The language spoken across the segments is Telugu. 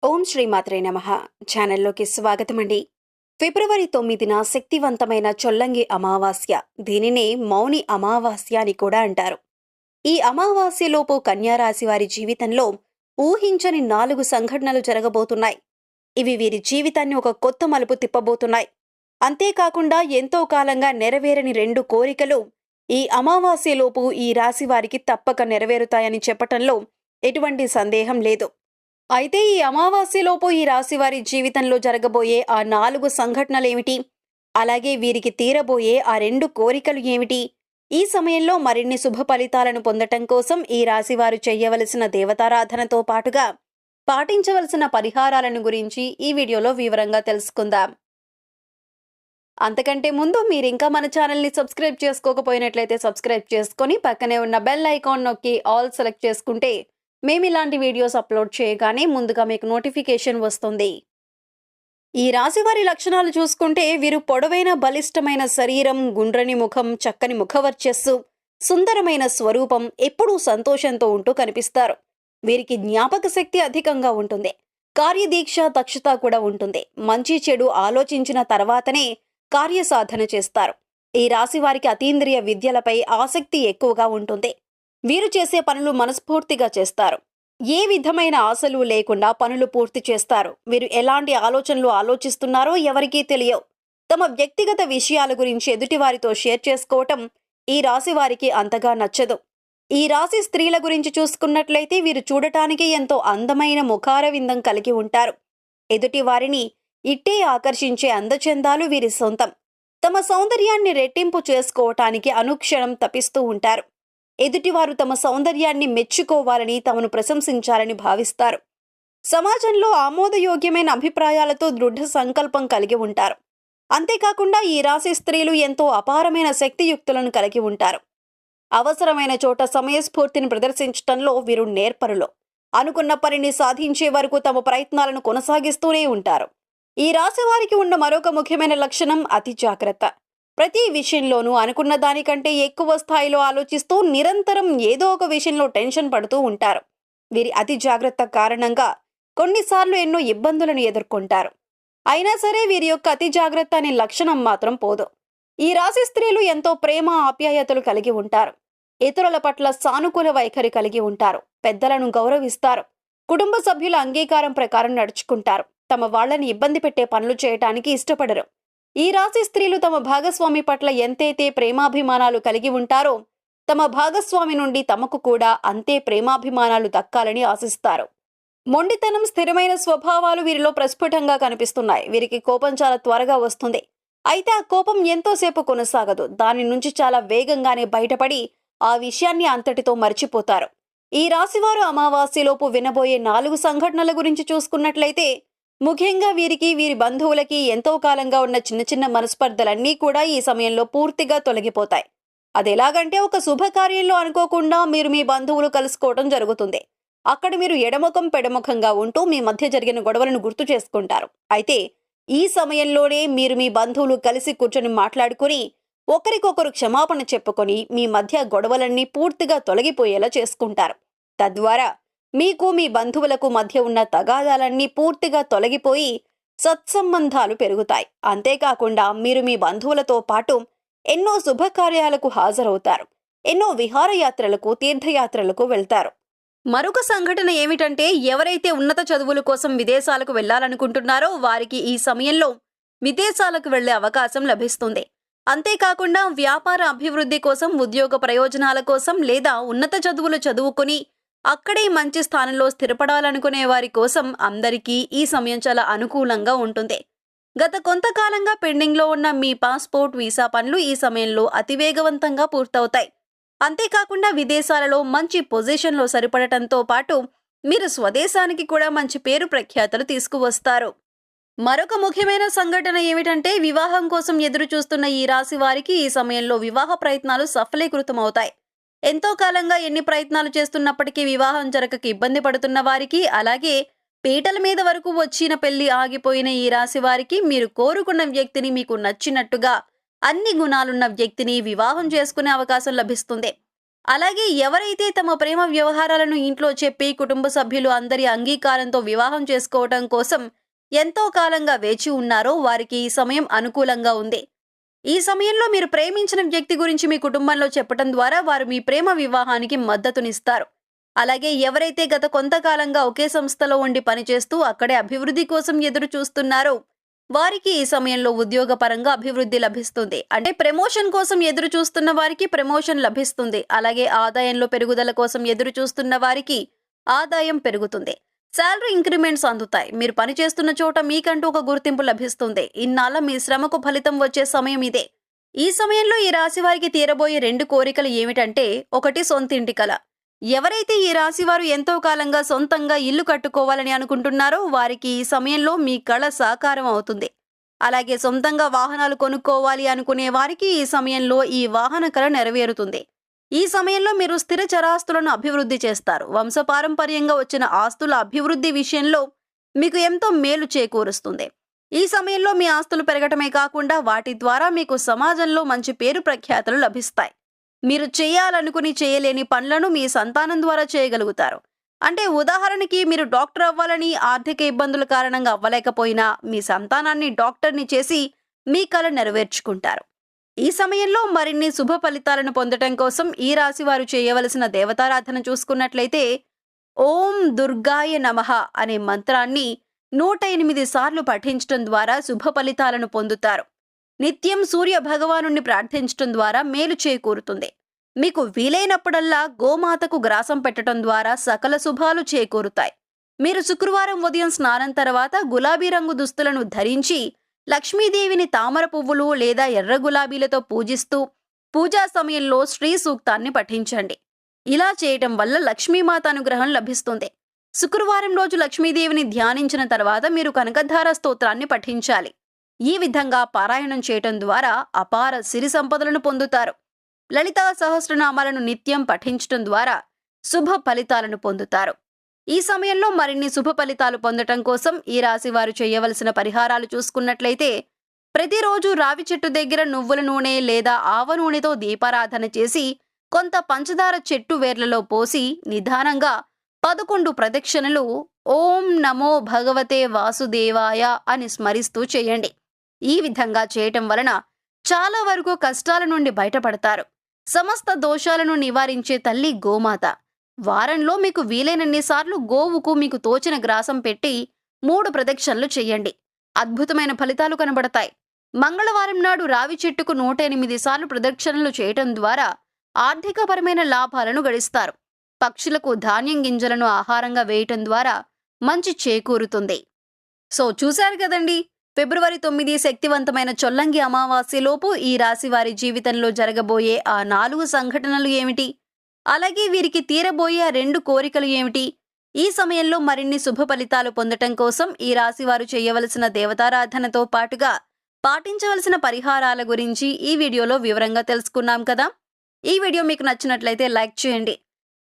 ఓం శ్రీ మాత్రే నమః. ఛానల్లోకి స్వాగతమండి. ఫిబ్రవరి 9న శక్తివంతమైన చొల్లంగి అమావాస్య. దీనినే మౌని అమావాస్య అని కూడా అంటారు. ఈ అమావాస్యలోపు కన్యారాశి వారి జీవితంలో ఊహించని 4 సంఘటనలు జరగబోతున్నాయి. ఇవి వీరి జీవితాన్ని ఒక కొత్త మలుపు తిప్పబోతున్నాయి. అంతేకాకుండా ఎంతో కాలంగా నెరవేరని 2 కోరికలు ఈ అమావాస్యలోపు ఈ రాశి వారికి తప్పక నెరవేరుతాయని చెప్పటంలో ఎటువంటి సందేహం లేదు. అయితే ఈ అమావాస్యలోపు ఈ రాశివారి జీవితంలో జరగబోయే ఆ 4 సంఘటనలేమిటి? అలాగే వీరికి తీరబోయే ఆ 2 కోరికలు ఏమిటి? ఈ సమయంలో మరిన్ని శుభ ఫలితాలను పొందటం కోసం ఈ రాశివారు చెయ్యవలసిన దేవతారాధనతో పాటుగా పాటించవలసిన పరిహారాలను గురించి ఈ వీడియోలో వివరంగా తెలుసుకుందాం. అంతకంటే ముందు మీరింకా మన ఛానల్ని సబ్స్క్రైబ్ చేసుకోకపోయినట్లయితే సబ్స్క్రైబ్ చేసుకొని పక్కనే ఉన్న బెల్ ఐకాన్ నొక్కి ఆల్ సెలెక్ట్ చేసుకుంటే మేమిలాంటి వీడియోస్ అప్లోడ్ చేయగానే ముందుగా మీకు నోటిఫికేషన్ వస్తుంది. ఈ రాశివారి లక్షణాలు చూసుకుంటే వీరు పొడవైన బలిష్టమైన శరీరం, గుండ్రని ముఖం, చక్కని ముఖవర్చస్సు, సుందరమైన స్వరూపం, ఎప్పుడూ సంతోషంతో ఉంటూ కనిపిస్తారు. వీరికి జ్ఞాపక శక్తి అధికంగా ఉంటుంది. కార్యదీక్ష, దక్షత కూడా ఉంటుంది. మంచి చెడు ఆలోచించిన తర్వాతనే కార్యసాధన చేస్తారు. ఈ రాశివారికి అతీంద్రియ విద్యలపై ఆసక్తి ఎక్కువగా ఉంటుంది. వీరు చేసే పనులు మనస్ఫూర్తిగా చేస్తారు. ఏ విధమైన ఆశలు లేకుండా పనులు పూర్తి చేస్తారు. వీరు ఎలాంటి ఆలోచనలు ఆలోచిస్తున్నారో ఎవరికీ తెలియవు. తమ వ్యక్తిగత విషయాల గురించి ఎదుటివారితో షేర్ చేసుకోవటం ఈ రాశి వారికి అంతగా నచ్చదు. ఈ రాశి స్త్రీల గురించి చూసుకున్నట్లయితే వీరు చూడటానికి ఎంతో అందమైన ముఖారవిందం కలిగి ఉంటారు. ఎదుటి వారిని ఇట్టే ఆకర్షించే అందచందాలు వీరి సొంతం. తమ సౌందర్యాన్ని రెట్టింపు చేసుకోవటానికి అనుక్షణం తపిస్తూ ఉంటారు. ఎదుటివారు తమ సౌందర్యాన్ని మెచ్చుకోవాలని, తమను ప్రశంసించాలని భావిస్తారు. సమాజంలో ఆమోదయోగ్యమైన అభిప్రాయాలతో దృఢ సంకల్పం కలిగి ఉంటారు. అంతేకాకుండా ఈ రాశి స్త్రీలు ఎంతో అపారమైన శక్తియుక్తులను కలిగి ఉంటారు. అవసరమైన చోట సమయస్ఫూర్తిని ప్రదర్శించటంలో వీరు నేర్పరులు. అనుకున్న పనిని సాధించే వరకు తమ ప్రయత్నాలను కొనసాగిస్తూనే ఉంటారు. ఈ రాశి వారికి ఉన్న మరొక ముఖ్యమైన లక్షణం అతి జాగ్రత్త. ప్రతి విషయంలోనూ అనుకున్న దానికంటే ఎక్కువ స్థాయిలో ఆలోచిస్తూ నిరంతరం ఏదో ఒక విషయంలో టెన్షన్ పడుతూ ఉంటారు. వీరి అతి జాగ్రత్త కారణంగా కొన్నిసార్లు ఎన్నో ఇబ్బందులను ఎదుర్కొంటారు. అయినా సరే వీరి యొక్క అతి జాగ్రత్త అనే లక్షణం మాత్రం పోదు. ఈ రాశి స్త్రీలు ఎంతో ప్రేమ, ఆప్యాయతలు కలిగి ఉంటారు. ఇతరుల పట్ల సానుకూల వైఖరి కలిగి ఉంటారు. పెద్దలను గౌరవిస్తారు. కుటుంబ సభ్యుల అంగీకారం ప్రకారం నడుచుకుంటారు. తమ వాళ్లని ఇబ్బంది పెట్టే పనులు చేయటానికి ఇష్టపడరు. ఈ రాశి స్త్రీలు తమ భాగస్వామి పట్ల ఎంతైతే ప్రేమాభిమానాలు కలిగి ఉంటారో తమ భాగస్వామి నుండి తమకు కూడా అంతే ప్రేమాభిమానాలు దక్కాలని ఆశిస్తారు. మొండితనం, స్థిరమైన స్వభావాలు వీరిలో ప్రస్ఫుటంగా కనిపిస్తున్నాయి. వీరికి కోపం చాలా త్వరగా వస్తుంది. అయితే ఆ కోపం ఎంతోసేపు కొనసాగదు. దాని నుంచి చాలా వేగంగానే బయటపడి ఆ విషయాన్ని అంతటితో మర్చిపోతారు. ఈ రాశివారు అమావాస్యలోపు వినబోయే 4 సంఘటనల గురించి చూసుకున్నట్లయితే ముఖ్యంగా వీరికి, వీరి బంధువులకి ఎంతో కాలంగా ఉన్న చిన్న చిన్న మనస్పర్ధలన్నీ కూడా ఈ సమయంలో పూర్తిగా తొలగిపోతాయి. అదెలాగంటే ఒక శుభకార్యంలో అనుకోకుండా మీరు మీ బంధువులు కలుసుకోవడం జరుగుతుంది. అక్కడ మీరు ఎడముఖం పెడముఖంగా ఉంటూ మీ మధ్య జరిగిన గొడవలను గుర్తు చేసుకుంటారు. అయితే ఈ సమయంలోనే మీరు మీ బంధువులు కలిసి కూర్చొని మాట్లాడుకుని ఒకరికొకరు క్షమాపణ చెప్పుకొని మీ మధ్య గొడవలన్నీ పూర్తిగా తొలగిపోయేలా చేసుకుంటారు. తద్వారా మీకు, మీ బంధువులకు మధ్య ఉన్న తగాదాలన్నీ పూర్తిగా తొలగిపోయి సత్సంబంధాలు పెరుగుతాయి. అంతేకాకుండా మీరు మీ బంధువులతో పాటు ఎన్నో శుభకార్యాలకు హాజరవుతారు. ఎన్నో విహారయాత్రలకు, తీర్థయాత్రలకు వెళ్తారు. మరొక సంఘటన ఏమిటంటే ఎవరైతే ఉన్నత చదువుల కోసం విదేశాలకు వెళ్లాలనుకుంటున్నారో వారికి ఈ సమయంలో విదేశాలకు వెళ్లే అవకాశం లభిస్తుంది. అంతేకాకుండా వ్యాపార అభివృద్ధి కోసం, ఉద్యోగ ప్రయోజనాల కోసం లేదా ఉన్నత చదువులు చదువుకుని అక్కడే మంచి స్థానంలో స్థిరపడాలనుకునే వారి కోసం అందరికీ ఈ సమయం చాలా అనుకూలంగా ఉంటుంది. గత కొంతకాలంగా పెండింగ్లో ఉన్న మీ పాస్పోర్ట్, వీసా పనులు ఈ సమయంలో అతివేగవంతంగా పూర్తవుతాయి. అంతేకాకుండా విదేశాలలో మంచి పొజిషన్లో సరిపడటంతో పాటు మీరు స్వదేశానికి కూడా మంచి పేరు ప్రఖ్యాతలు తీసుకువస్తారు. మరొక ముఖ్యమైన సంఘటన ఏమిటంటే వివాహం కోసం ఎదురు చూస్తున్న ఈ రాశి వారికి ఈ సమయంలో వివాహ ప్రయత్నాలు సఫలీకృతమవుతాయి. ఎంతో కాలంగా ఎన్ని ప్రయత్నాలు చేస్తున్నప్పటికీ వివాహం జరగక ఇబ్బంది పడుతున్న వారికి, అలాగే పీటల మీద వరకు వచ్చిన పెళ్లి ఆగిపోయిన ఈ రాశి వారికి మీరు కోరుకున్న వ్యక్తిని, మీకు నచ్చినట్టుగా అన్ని గుణాలున్న వ్యక్తిని వివాహం చేసుకునే అవకాశం లభిస్తుంది. అలాగే ఎవరైతే తమ ప్రేమ వ్యవహారాలను ఇంట్లో చెప్పి కుటుంబ సభ్యులు అందరి అంగీకారంతో వివాహం చేసుకోవటం కోసం ఎంతో కాలంగా వేచి ఉన్నారో వారికి ఈ సమయం అనుకూలంగా ఉంది. ఈ సమయంలో మీరు ప్రేమించిన వ్యక్తి గురించి మీ కుటుంబంలో చెప్పటం ద్వారా వారు మీ ప్రేమ వివాహానికి మద్దతునిస్తారు. అలాగే ఎవరైతే గత కొంతకాలంగా ఒకే సంస్థలో ఉండి పనిచేస్తూ అక్కడే అభివృద్ధి కోసం ఎదురు చూస్తున్నారో వారికి ఈ సమయంలో ఉద్యోగపరంగా అభివృద్ధి లభిస్తుంది. అంటే ప్రమోషన్ కోసం ఎదురు చూస్తున్న వారికి ప్రమోషన్ లభిస్తుంది. అలాగే ఆదాయంలో పెరుగుదల కోసం ఎదురు చూస్తున్న వారికి ఆదాయం పెరుగుతుంది. శాలరీ ఇంక్రిమెంట్స్ అందుతాయి. మీరు పనిచేస్తున్న చోట మీకంటూ ఒక గుర్తింపు లభిస్తుంది. ఇన్నాళ్ళ మీ శ్రమకు ఫలితం వచ్చే సమయం ఇదే. ఈ సమయంలో ఈ రాశి వారికి తీరబోయే 2 కోరికలు ఏమిటంటే, ఒకటి సొంతింటి కల. ఎవరైతే ఈ రాశి వారు ఎంతో కాలంగా సొంతంగా ఇల్లు కట్టుకోవాలని అనుకుంటున్నారో వారికి ఈ సమయంలో మీ కళ సాకారం అవుతుంది. అలాగే సొంతంగా వాహనాలు కొనుక్కోవాలి అనుకునే వారికి ఈ సమయంలో ఈ వాహన కళ నెరవేరుతుంది. ఈ సమయంలో మీరు స్థిర చరాస్తులను అభివృద్ధి చేస్తారు. వంశపారంపర్యంగా వచ్చిన ఆస్తుల అభివృద్ధి విషయంలో మీకు ఎంతో మేలు చేకూరుస్తుంది. ఈ సమయంలో మీ ఆస్తులు పెరగటమే కాకుండా వాటి ద్వారా మీకు సమాజంలో మంచి పేరు ప్రఖ్యాతులు లభిస్తాయి. మీరు చేయాలనుకుని చేయలేని పనులను మీ సంతానం ద్వారా చేయగలుగుతారు. అంటే ఉదాహరణకి మీరు డాక్టర్ అవ్వాలని ఆర్థిక ఇబ్బందుల కారణంగా అవ్వలేకపోయినా మీ సంతానాన్ని డాక్టర్ని చేసి మీ కల నెరవేర్చుకుంటారు. ఈ సమయంలో మరిన్ని శుభ ఫలితాలను పొందటం కోసం ఈ రాశి వారు చేయవలసిన దేవతారాధన చూసుకున్నట్లయితే ఓం దుర్గాయ నమః అనే మంత్రాన్ని 108 సార్లు పఠించడం ద్వారా శుభ ఫలితాలను పొందుతారు. నిత్యం సూర్య భగవానుణ్ణి ప్రార్థించడం ద్వారా మేలు చేకూరుతుంది. మీకు వీలైనప్పుడల్లా గోమాతకు గ్రాసం పెట్టడం ద్వారా సకల శుభాలు చేకూరుతాయి. మీరు శుక్రవారం ఉదయం స్నానం తర్వాత గులాబీ రంగు దుస్తులను ధరించి లక్ష్మీదేవిని తామర పువ్వులు లేదా ఎర్ర గులాబీలతో పూజిస్తూ పూజా సమయంలో శ్రీ సూక్తాన్ని పఠించండి. ఇలా చేయటం వల్ల లక్ష్మీమాత అనుగ్రహం లభిస్తుంది. శుక్రవారం రోజు లక్ష్మీదేవిని ధ్యానించిన తర్వాత మీరు కనకధార స్తోత్రాన్ని పఠించాలి. ఈ విధంగా పారాయణం చేయటం ద్వారా అపార సిరి సంపదలను పొందుతారు. లలితా సహస్రనామాలను నిత్యం పఠించటం ద్వారా శుభ ఫలితాలను పొందుతారు. ఈ సమయంలో మరిన్ని శుభ ఫలితాలు పొందటం కోసం ఈ రాశి వారు చేయవలసిన పరిహారాలు చూసుకున్నట్లయితే ప్రతిరోజు రావి చెట్టు దగ్గర నువ్వుల నూనె లేదా ఆవ నూనెతో దీపారాధన చేసి కొంత పంచదార చెట్టు వేర్లలో పోసి నిదానంగా 11 ప్రదక్షిణలు ఓం నమో భగవతే వాసుదేవాయ అని స్మరిస్తూ చేయండి. ఈ విధంగా చేయటం వలన చాలా వరకు కష్టాల నుండి బయటపడతారు. సమస్త దోషాలను నివారించే తల్లి గోమాత. వారంలో మీకు వీలైనన్ని సార్లు గోవుకు మీకు తోచిన గ్రాసం పెట్టి 3 ప్రదక్షిణలు చేయండి. అద్భుతమైన ఫలితాలు కనబడతాయి. మంగళవారం నాడు రావి చెట్టుకు 108 సార్లు ప్రదక్షిణలు చేయటం ద్వారా ఆర్థికపరమైన లాభాలను గడిస్తారు. పక్షులకు ధాన్యం గింజలను ఆహారంగా వేయటం ద్వారా మంచి చేకూరుతుంది. సో చూశారు కదండి, ఫిబ్రవరి 9 శక్తివంతమైన చొల్లంగి అమావాస్యలోపు ఈ రాశి వారి జీవితంలో జరగబోయే ఆ 4 సంఘటనలు ఏమిటి, అలాగే వీరికి తీరబోయే ఆ 2 కోరికలు ఏమిటి, ఈ సమయంలో మరిన్ని శుభ ఫలితాలు పొందటం కోసం ఈ రాశి వారు చేయవలసిన దేవతారాధనతో పాటుగా పాటించవలసిన పరిహారాల గురించి ఈ వీడియోలో వివరంగా తెలుసుకున్నాం కదా. ఈ వీడియో మీకు నచ్చినట్లయితే లైక్ చేయండి.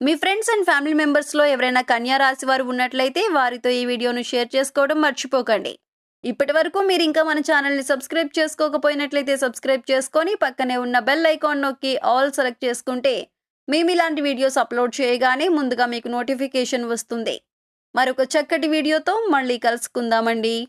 మీ ఫ్రెండ్స్ అండ్ ఫ్యామిలీ మెంబర్స్లో ఎవరైనా కన్యా రాశి వారు ఉన్నట్లయితే వారితో ఈ వీడియోను షేర్ చేసుకోవడం మర్చిపోకండి. ఇప్పటి వరకు మీరు ఇంకా మన ఛానల్ని సబ్స్క్రైబ్ చేసుకోకపోయినట్లయితే సబ్స్క్రైబ్ చేసుకొని పక్కనే ఉన్న బెల్ ఐకాన్ నొక్కి ఆల్ సెలెక్ట్ చేసుకుంటే మేము ఇలాంటి వీడియోస్ అప్లోడ్ చేయగానే ముందుగా మీకు నోటిఫికేషన్ వస్తుంది. మరొక చక్కటి వీడియోతో మళ్ళీ కలుసుకుందామండి.